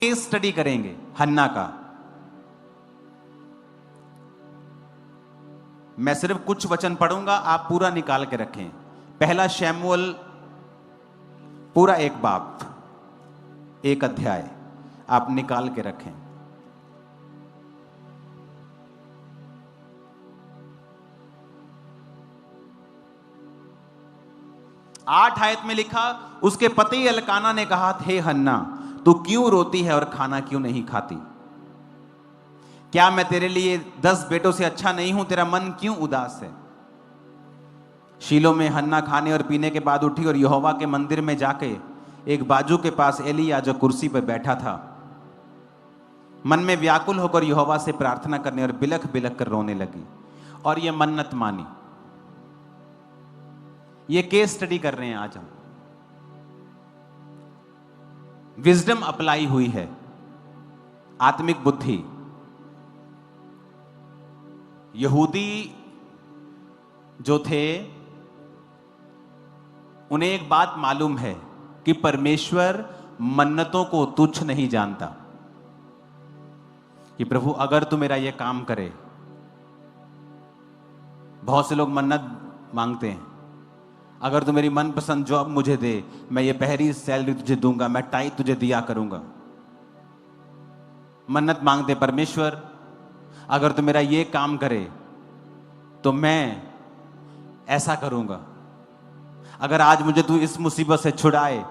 Case study करेंगे हन्ना का। मैं सिर्फ कुछ वचन पढ़ूंगा, आप पूरा निकाल के रखें। पहला शमूएल पूरा एक बाब, एक अध्याय आप निकाल के रखें। आठ आयत में लिखा, उसके पति एल्काना ने कहा, हे हन्ना, तू क्यों रोती है और खाना क्यों नहीं खाती? क्या मैं तेरे लिए 10 बेटों से अच्छा नहीं हूं? तेरा मन क्यों उदास है? शीलो में हन्ना खाने और पीने के बाद उठी और यहोवा के मंदिर में जाके एक बाजू के पास एलिया जो कुर्सी पर बैठा था, मन में व्याकुल होकर यहोवा से प्रार्थना करने और बिलख बिलख कर रोने लगी और यह मन्नत मानी। ये केस स्टडी कर रहे हैं आज हम। विजडम अप्लाई हुई है, आत्मिक बुद्धि। यहूदी जो थे उन्हें एक बात मालूम है कि परमेश्वर मन्नतों को तुच्छ नहीं जानता, कि प्रभु अगर तू मेरा यह काम करे। बहुत से लोग मन्नत मांगते हैं, अगर तू मेरी मनपसंद जॉब मुझे दे, मैं ये पहली सैलरी तुझे दूंगा, मैं टाई तुझे दिया करूंगा। मन्नत मांगते परमेश्वर अगर तू मेरा ये काम करे तो मैं ऐसा करूंगा, अगर आज मुझे तू इस मुसीबत से छुड़ाए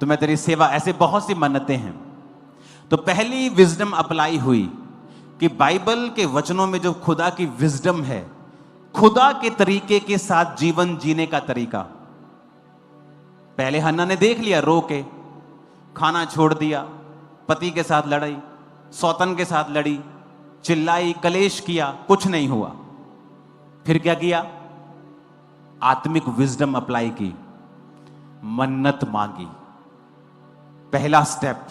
तो मैं तेरी सेवा। ऐसे बहुत सी मन्नतें हैं। तो पहली विजडम अप्लाई हुई कि बाइबल के वचनों में जो खुदा की विजडम है, खुदा के तरीके के साथ जीवन जीने का तरीका। पहले हन्ना ने देख लिया, रो के खाना छोड़ दिया, पति के साथ लड़ाई, सौतन के साथ लड़ी, चिल्लाई, कलेश किया, कुछ नहीं हुआ। फिर क्या किया? आत्मिक विजडम अप्लाई की, मन्नत मांगी। पहला स्टेप,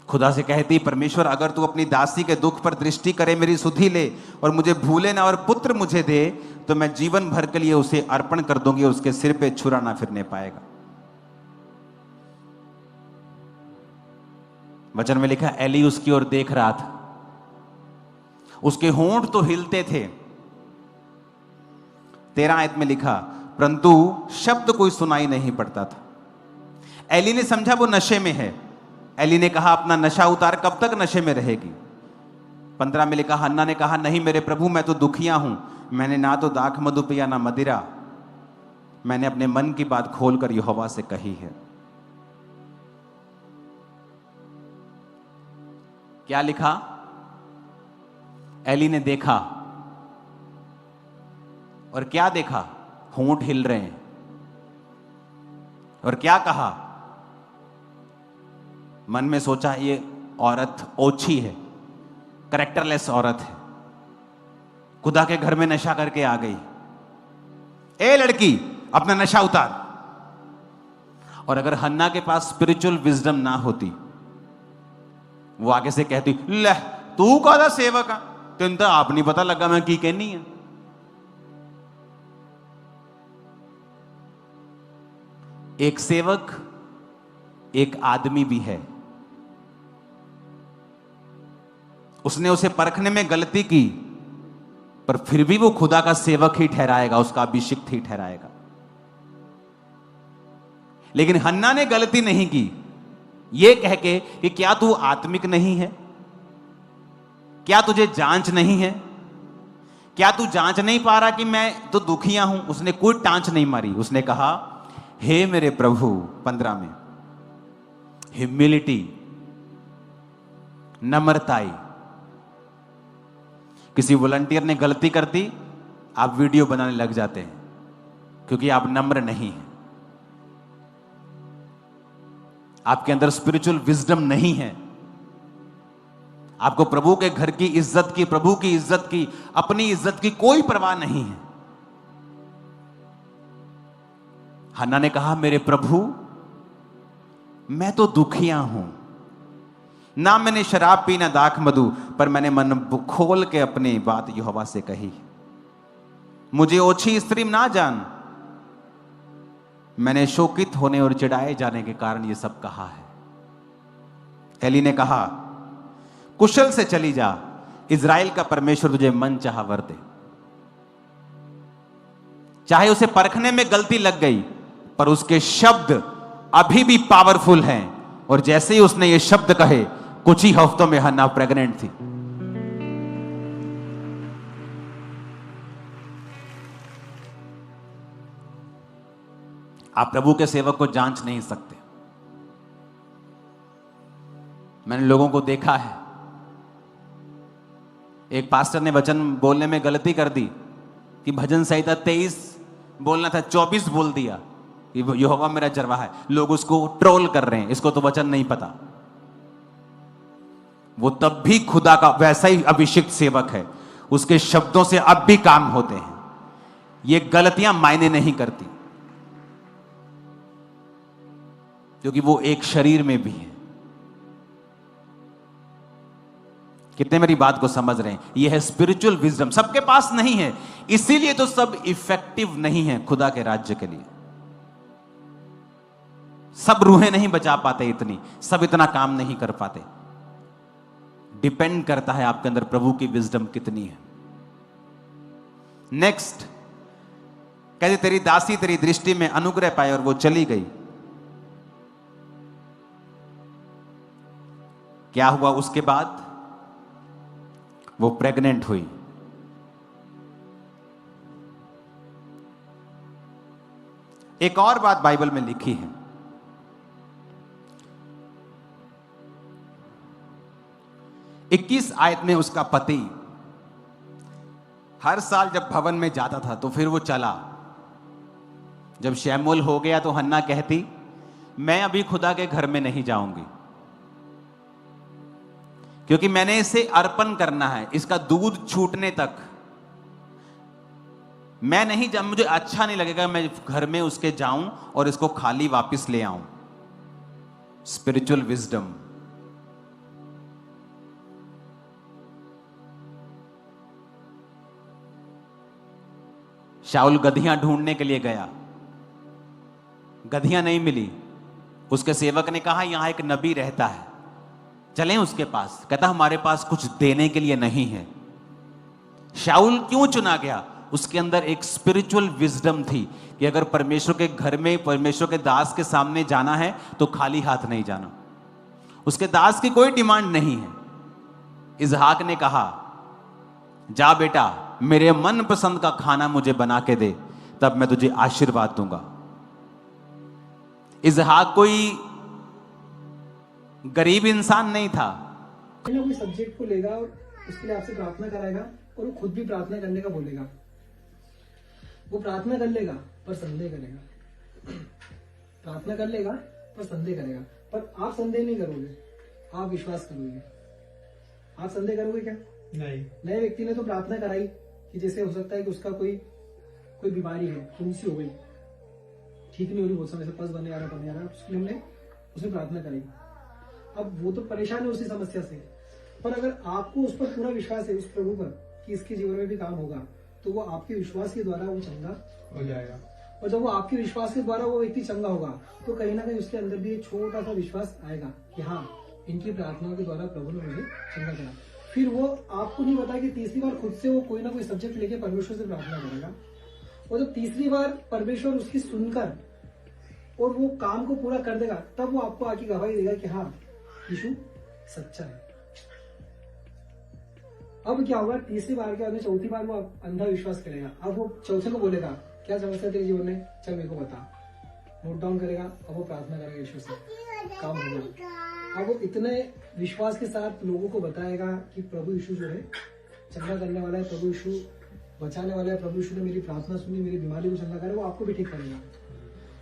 खुदा से कहती, परमेश्वर अगर तू अपनी दासी के दुख पर दृष्टि करे, मेरी सुधि ले और मुझे भूले ना और पुत्र मुझे दे, तो मैं जीवन भर के लिए उसे अर्पण कर दूंगी, उसके सिर पे छुरा ना फिरने पाएगा। वचन में लिखा, एली उसकी ओर देख रहा था, उसके होंठ तो हिलते थे। 13 आयत में लिखा, परंतु शब्द कोई सुनाई नहीं पड़ता था। एली ने समझा वो नशे में है। एली ने कहा, अपना नशा उतार, कब तक नशे में रहेगी? 15 में लिखा, हन्ना ने कहा, नहीं मेरे प्रभु, मैं तो दुखिया हूं, मैंने ना तो दाख मधु पिया ना मदिरा, मैंने अपने मन की बात खोलकर यहोवा से कही है। क्या लिखा? एली ने देखा, और क्या देखा? होंठ हिल रहे हैं। और क्या कहा? मन में सोचा, ये औरत ओछी है, कैरेक्टरलेस औरत है, खुदा के घर में नशा करके आ गई। ए लड़की, अपना नशा उतार। और अगर हन्ना के पास स्पिरिचुअल विजडम ना होती, वो आगे से कहती, ले तू कादा सेवक है, तेन तो आप नहीं पता लगा मैं की कहनी है। एक सेवक एक आदमी भी है, उसने उसे परखने में गलती की, पर फिर भी वो खुदा का सेवक ही ठहराएगा, उसका अभिषिक्त ही ठहराएगा। लेकिन हन्ना ने गलती नहीं की, ये कह के कि क्या तू आत्मिक नहीं है? क्या तुझे जांच नहीं है? क्या तू जांच नहीं पा रहा कि मैं तो दुखिया हूं? उसने कोई टांच नहीं मारी। उसने कहा, हे मेरे प्रभु, 15 में, ह्यूमिलिटी, नम्रताई। किसी वॉलंटियर ने गलती कर दी, आप वीडियो बनाने लग जाते हैं, क्योंकि आप नम्र नहीं हैं, आपके अंदर स्पिरिचुअल विजडम नहीं है। आपको प्रभु के घर की इज्जत की, प्रभु की इज्जत की, अपनी इज्जत की कोई परवाह नहीं है। हन्ना ने कहा, मेरे प्रभु, मैं तो दुखिया हूं, ना मैंने शराब पी ना दाख मधु, पर मैंने मन खोल के अपनी बात यहोवा से कही। मुझे ओछी स्त्री ना जान, मैंने शोकित होने और चिढ़ाए जाने के कारण ये सब कहा है। एली ने कहा, कुशल से चली जा, इज़राइल का परमेश्वर तुझे मन चाहा वर दे। चाहे उसे परखने में गलती लग गई, पर उसके शब्द अभी भी पावरफुल हैं। और जैसे ही उसने ये शब्द कहे, कुछ ही हफ्तों में हन्ना प्रेग्नेंट थी। आप प्रभु के सेवक को जांच नहीं सकते। मैंने लोगों को देखा है, एक पास्टर ने वचन बोलने में गलती कर दी कि भजन संहिता 23 बोलना था, 24 बोल दिया कि यहोवा मेरा चरवाहा है। लोग उसको ट्रोल कर रहे हैं, इसको तो वचन नहीं पता। वो तब भी खुदा का वैसा ही अभिषिक्त सेवक है, उसके शब्दों से अब भी काम होते हैं। ये गलतियां मायने नहीं करती, क्योंकि वो एक शरीर में भी है। कितने मेरी बात को समझ रहे हैं? यह है स्पिरिचुअल विजडम, सबके पास नहीं है। इसीलिए तो सब इफेक्टिव नहीं है खुदा के राज्य के लिए। सब रूहें नहीं बचा पाते, इतनी सब इतना काम नहीं कर पाते। डिपेंड करता है आपके अंदर प्रभु की विजडम कितनी है। नेक्स्ट कहते, तेरी दासी तेरी दृष्टि में अनुग्रह पाए, और वो चली गई। क्या हुआ उसके बाद? वो प्रेग्नेंट हुई। एक और बात बाइबल में लिखी है, 21 आयत में उसका पति हर साल जब भवन में जाता था तो फिर वो चला। जब शैमूएल हो गया तो हन्ना कहती, मैं अभी खुदा के घर में नहीं जाऊंगी, क्योंकि मैंने इसे अर्पण करना है। इसका दूध छूटने तक मैं नहीं जा, मुझे अच्छा नहीं लगेगा मैं घर में उसके जाऊं और इसको खाली वापस ले आऊं। Spiritual wisdom. शाऊल गधियां ढूंढने के लिए गया, गधियां नहीं मिली। उसके सेवक ने कहा, यहां एक नबी रहता है, चलें उसके पास। कहता, हमारे पास कुछ देने के लिए नहीं है। शाऊल क्यों चुना गया? उसके अंदर एक स्पिरिचुअल विजडम थी कि अगर परमेश्वर के घर में, परमेश्वर के दास के सामने जाना है तो खाली हाथ नहीं जाना। उसके दास की कोई डिमांड नहीं है। इसहाक ने कहा, जा बेटा, मेरे मन पसंद का खाना मुझे बना के दे, तब मैं तुझे आशीर्वाद दूंगा। इसहाक कोई गरीब इंसान नहीं था। कोई सब्जेक्ट को लेगा और उसके लिए आपसे प्रार्थना कराएगा, और वो खुद भी प्रार्थना करने का बोलेगा। वो प्रार्थना कर लेगा पर संदेह करेगा, प्रार्थना कर लेगा पर संदेह करेगा। पर आप संदेह नहीं करोगे, आप विश्वास करोगे। आप संदेह करोगे क्या? नहीं। नए व्यक्ति ने तो प्रार्थना कराई कि जैसे हो सकता है कि उसका कोई बीमारी है, फुंसी हो गई, ठीक नहीं हो रही, बहुत समय से पस बने आ रहा, उसके लिए हमने उसने प्रार्थना कराई। अब वो तो परेशान है उसी समस्या से, पर अगर आपको उस पर पूरा विश्वास है, उस प्रभु पर, कि इसके जीवन में भी काम होगा, तो वो आपके विश्वास के द्वारा वो चंगा हो जाएगा। और जब वो आपके विश्वास के द्वारा वो व्यक्ति चंगा होगा, तो कहीं ना कहीं उसके अंदर भी एक छोटा सा विश्वास आएगा कि हाँ, इनकी प्रार्थनाओं के द्वारा प्रभु ने मुझे चंगा करा। फिर वो आपको नहीं पता कि तीसरी बार खुद से वो कोई ना कोई सब्जेक्ट लेके परमेश्वर से प्रार्थना करेगा, और जब तीसरी बार परमेश्वर उसकी सुनकर और वो काम को पूरा कर देगा, तब वो आपको आके गवाही देगा कि हाँ, यीशु सच्चा है। अब क्या होगा? तीसरी बार के बाद, चौथी बार वो अंधा विश्वास करेगा। अब वो चौथे को बोलेगा, क्या समस्या तेरे जीवन में, चल मेरे को बता। नोट डाउन करेगा, अब वो प्रार्थना करेगा, यीशु से काम होगा। अब वो इतने विश्वास के साथ लोगों को बताएगा कि प्रभु यीशु जो है चंगा करने वाला है, प्रभु यीशु बचाने वाला है, प्रभु यीशु ने मेरी प्रार्थना सुनी, मेरी बीमारी को चंगा करे, वो आपको भी ठीक करेगा।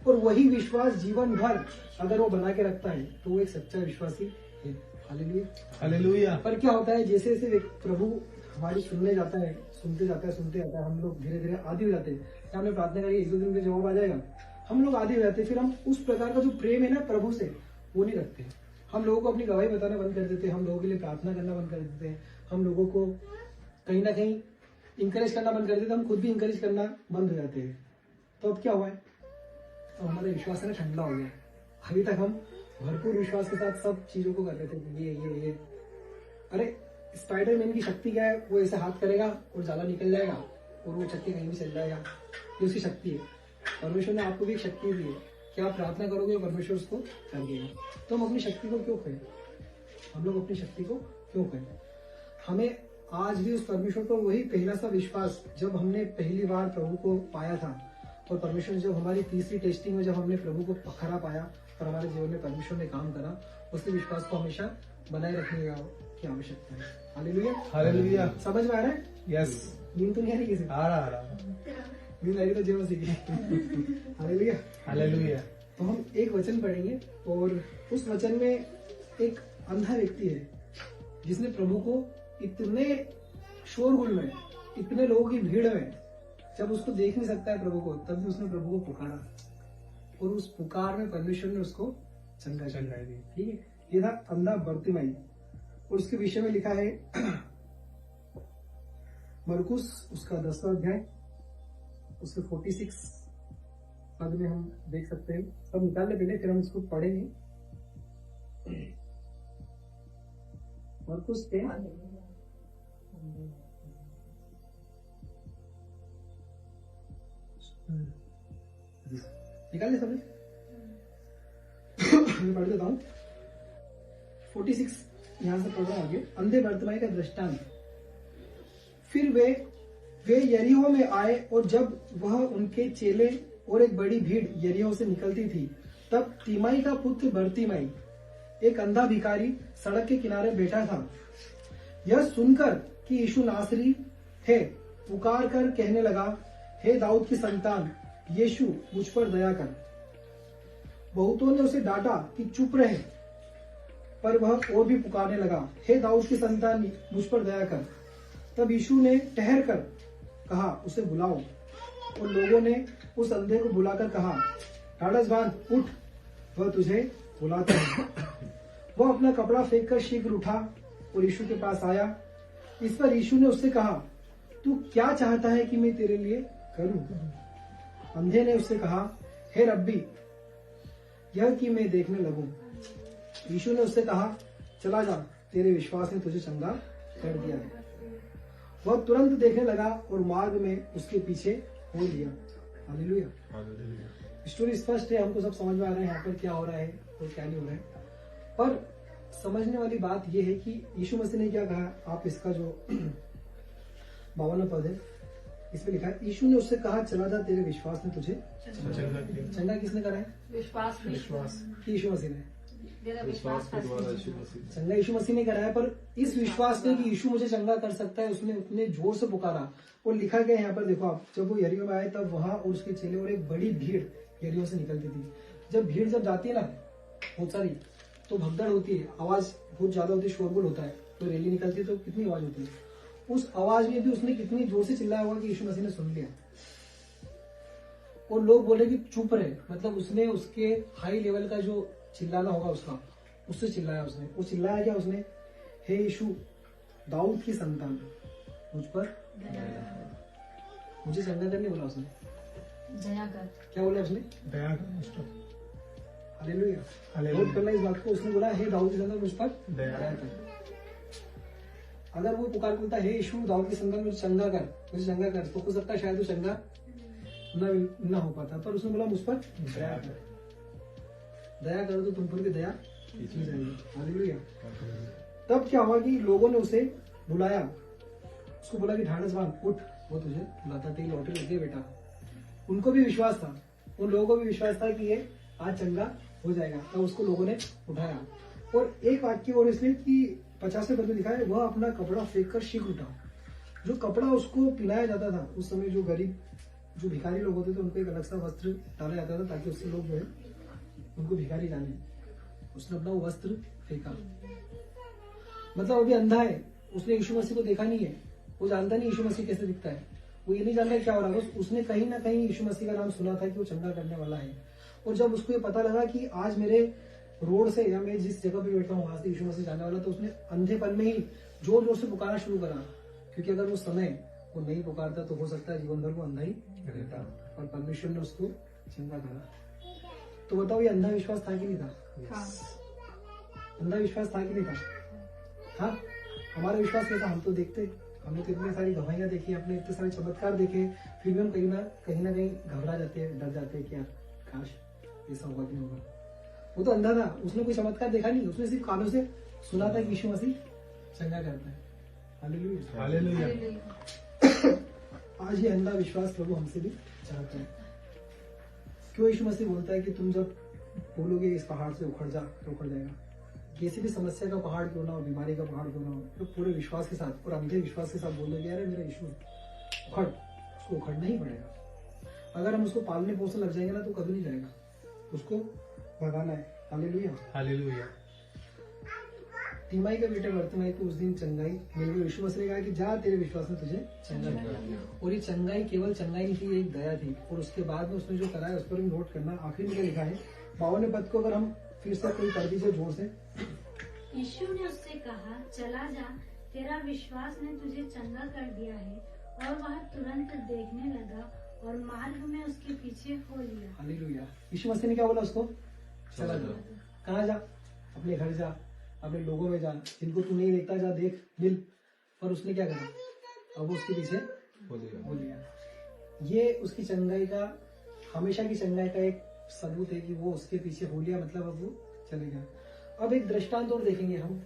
और वही विश्वास जीवन भर अगर वो बना के रखता है तो वो एक सच्चा विश्वासी है। Hallelujah, hallelujah. पर क्या होता है, जैसे जैसे प्रभु हमारी सुनने जाता है, सुनते जाता है, हम लोग धीरे धीरे आदी हो जाते हैं। क्या हमने प्रार्थना करी, एक दो दिन में जवाब आ जाएगा, हम लोग आदी हो जाते हैं। फिर हम उस प्रकार का जो प्रेम है ना प्रभु से, वो नहीं रखते। हम लोगों को अपनी गवाही बताना बंद कर देते हैं, हम लोगों के लिए प्रार्थना करना बंद कर देते हैं, हम लोगों को कहीं ना कहीं इंकरेज करना बंद कर देते हैं, हम खुद भी इंकरेज करना बंद हो जाते हैं। तो अब क्या हुआ है? तो हमारा विश्वास है ना ठंडा हो गया। अभी तक हम भरपूर विश्वास के साथ सब चीजों को कर रहे थे, ये। अरे स्पाइडरमैन की शक्ति क्या है? वो ऐसे हाथ करेगा और जाला निकल जाएगा और वो चक्के कहीं भी चल जाएगा, ये उसकी शक्ति है। परमेश्वर ने आपको भी एक शक्ति दी है कि आप प्रार्थना करोगे परमेश्वर उसको कर देगा। तो हम अपनी शक्ति को क्यों खोए? हम लोग अपनी शक्ति को क्यों खोए? हमें आज भी उस परमेश्वर को वही पहला सा विश्वास, जब हमने पहली बार प्रभु को पाया था और परमेश्वर जब हमारी तीसरी टेस्टिंग में जब हमने प्रभु को खरा पाया और हमारे जीवन में परमेश्वर ने काम करा, उसके विश्वास को हमेशा बनाए रखने की आवश्यकता है। Hallelujah, hallelujah. समझ में आ रहा है? यस, नींद तो नहीं आ रही किसी? आ रहा नींद आ रही तो जय मसीह की। Hallelujah, hallelujah. तो हम एक वचन पढ़ेंगे और उस वचन में एक अंधा व्यक्ति है जिसने प्रभु को इतने शोरगुल में, इतने लोगों की भीड़ में, जब उसको देख नहीं सकता है प्रभु को, तब भी उसने प्रभु को पुकारा और उस पुकार में परमेश्वर ने उसको चंगा दी। ठीक है, ये था अंधा बर्तिमाई। और उसके विषय में लिखा है मरकुस उसका 10वां अध्याय उसके 46 पद में हम देख सकते हैं। सब निकाल ले पहले, फिर हम इसको पढ़ेंगे। मरकुस के निकाल समझ। मैं पढ़ देता हूँ 46 यहां से पढ़ रहा हूं आगे। अंधे बर्तिमाई का दृष्टांत। फिर वे यरीहो में आए और जब वह उनके चेले और एक बड़ी भीड़ यरीहो से निकलती थी, तब तीमाई का पुत्र बर्तिमाई, एक अंधा भिखारी, सड़क के किनारे बैठा था। यह सुनकर कि यीशु नासरी है, पुकार कर कहने लगा, हे दाऊद की संतान, यीशु मुझ पर दया कर। बहुतों ने उसे डांटा कि चुप रहे, पर वह और भी पुकारने लगा, हे दाऊद की संतान, मुझ पर दया कर। तब यीशु ने ठहर कर कहा, उसे बुलाओ। और लोगों ने उस अंधे को बुलाकर कहा, ढाढ़स बांध, उठ, वह तुझे बुलाता है। वह अपना कपड़ा फेंक कर शीघ्र उठा और यीशु के पास आया। इस पर यीशु ने उससे कहा, तू क्या चाहता है कि मैं तेरे लिए करूं? अंधे ने उससे कहा, हे रब्बी, यह कि मैं देखने लगूं। यीशु ने उससे कहा, चला जा, तेरे विश्वास ने तुझे चंगा कर दिया है। वह तुरंत देखने लगा और मार्ग में उसके पीछे हो लिया। हालेलुया। स्टोरी स्पष्ट है, हमको सब समझ में आ रहा है यहाँ पर क्या हो रहा है और क्या नहीं हो रहा है। पर समझने वाली बात यह है कि यीशु मसीह ने क्या कहा। आप इसका जो 52वां पद है, इसमें लिखा है, यीशु ने उससे कहा, चला जा, तेरे विश्वास ने तुझे चंगा। किसने करा है? विश्वास यीशु मसीह ने। विश्वास के द्वारा यीशु मसीह। चंगा यीशु मसीह ने कराया, पर इस विश्वास में कि यीशु मुझे चंगा कर सकता है, उसने उतने जोर से पुकारा। और लिखा गया यहाँ पर, देखो आप, जब वो यरीहो में आए तब वहां और उसके चेले और एक बड़ी भीड़ यरीहो से निकलती थी। जब भीड़ जब जाती है ना बहुत सारी, तो भगदड़ होती है, आवाज बहुत ज्यादा होती है, शोरगुल होता है। तो रैली निकलती है तो कितनी आवाज होती है। उस आवाज में भी उसने कितनी जोर से चिल्लाया होगा कि यीशु मसीह ने सुन लिया। और लोग बोले कि चुप रहे, मतलब उसने उसके हाई लेवल का जो चिल्लाना होगा उसका, उससे चिल्लाया उसने। वो चिल्लाया क्या उसने? हे यीशु, दाऊद की संतान, मुझ पर मुझे चंगा करने बोला उसने। दया कर। क्या बोला उसने? दया कर। हालेलुया। नोट करना इस बात को। उसने बोला, हे दाऊद की संतान, मुझ पर दया कर। अगर वो पुकार करता, हे यीशु, दाऊद की संतान, मुझे चंगा कर, तो हो सकता है शायद वो चंगा न हो पाता। पर उसने बोला, मुझ पर दया कर। दया करो तो तुम पर भी दया की जाएगी। हालेलुया। तब क्या हुआ कि लोगों ने उसे बुलाया, उसको बोला कि ढाढ़स बांध, उठ, वो तुझे बुलाता। तेरी लॉटरी लग गई बेटा। उनको भी विश्वास था, उन लोगों को भी विश्वास था कि ये आज चंगा हो जाएगा। तब उसको लोगों ने उठाया। और एक वाक्य और इसलिए कि 50वें पद में लिखा है, वह अपना कपड़ा फेंक कर शीघ्र उठा। जो कपड़ा उसको पिलाया जाता था उस समय, जो गरीब, जो भिखारी लोग होते थे, उनको एक अलग सा वस्त्र डाला जाता था ताकि उससे लोग जो है उनको भिखारी जाने। उसने अपना वो वस्त्र फेंका। मतलब अभी अंधा है, उसने यीशु मसीह को देखा नहीं है, वो जानता नहीं यीशु मसीह कैसे दिखता है, वो ये नहीं जानता क्या हो रहा है। उसने कहीं ना कहीं यीशु मसीह का नाम सुना था कि वो चंगा करने वाला है। और जब उसको ये पता लगा कि आज मेरे रोड से या मैं जिस जगह पे बैठा हूँ वहां से यीशु मसीह जाने वाला, तो उसने अंधेपन में ही जोर जोर से पुकारना शुरू करा। क्योंकि अगर वो समय वो नहीं पुकारता तो हो सकता है जीवन भर वो अंधा ही रहता। और परमेश्वर ने उसको चंगा करा। तो बताओ ये अंधा विश्वास था कि नहीं था? हाँ। अंधा विश्वास था कि नहीं था? हाँ, हमारा विश्वास कैसा? हम तो देखते, हमने तो इतनी सारी गवाहियां देखी, अपने इतने सारे चमत्कार देखे, फिर भी हम कहीं ना कहीं घबरा जाते हैं, डर जाते हैं कि यार काश ऐसा होगा कि नहीं होगा। वो तो अंधा था, उसने कोई चमत्कार देखा नहीं, उसने सिर्फ कानों से सुना था कि यीशु मसीह चंगा करता है। हालेलुया। हालेलुया। हालेलुया। आज ये अंधा विश्वास प्रभु हमसे भी चाहता है। क्यों यीशु मसीह बोलता है कि तुम जब बोलोगे इस पहाड़ से उखड़ जा तो उखड़ जाएगा। किसी भी समस्या का पहाड़ क्यों ना हो, बीमारी का पहाड़ क्यों ना हो, तो पूरे विश्वास के साथ और अंधे विश्वास के साथ बोलोगे यार मेरा यीशु उखड़, उसको उखड़ना ही पड़ेगा। अगर हम उसको पालने पोसने लग जाएंगे ना तो कभी नहीं जाएगा, उसको भगाना है। हालेलुया। हालेलुया। तीमाई के बेटे बर्तिमाई को उस दिन चंगाई मिल गई। यीशु मसीह ने कहा कि जा तेरे विश्वास ने तुझे चंगा किया। और ये चंगाई केवल चंगाई नहीं थी, एक दया थी। और उसके बाद में उसने जो करा है उस पर भी नोट करना। आखिर में क्या लिखा है 52वें पद को अगर हम फिर से कोई कर दीजिए जोर से। यीशु ने उससे कहा, चला जा, तेरा विश्वास ने तुझे चंगा कर दिया है। और वह तुरंत देखने लगा और मार्ग में उसके पीछे हो लिया। हालेलुया। यीशु मसीह ने क्या बोला उसको? चला जा। कहाँ जा? अपने घर जा, अपने लोगों में जा, जिनको तू नहीं देखता जा, देख, मिल। पर उसने क्या करा? अब वो उसके पीछे हो लिया। ये उसकी चंगाई का, हमेशा की चंगाई का एक सबूत है कि वो उसके पीछे हो लिया, मतलब अब वो चले गया। अब एक दृष्टांत और देखेंगे हम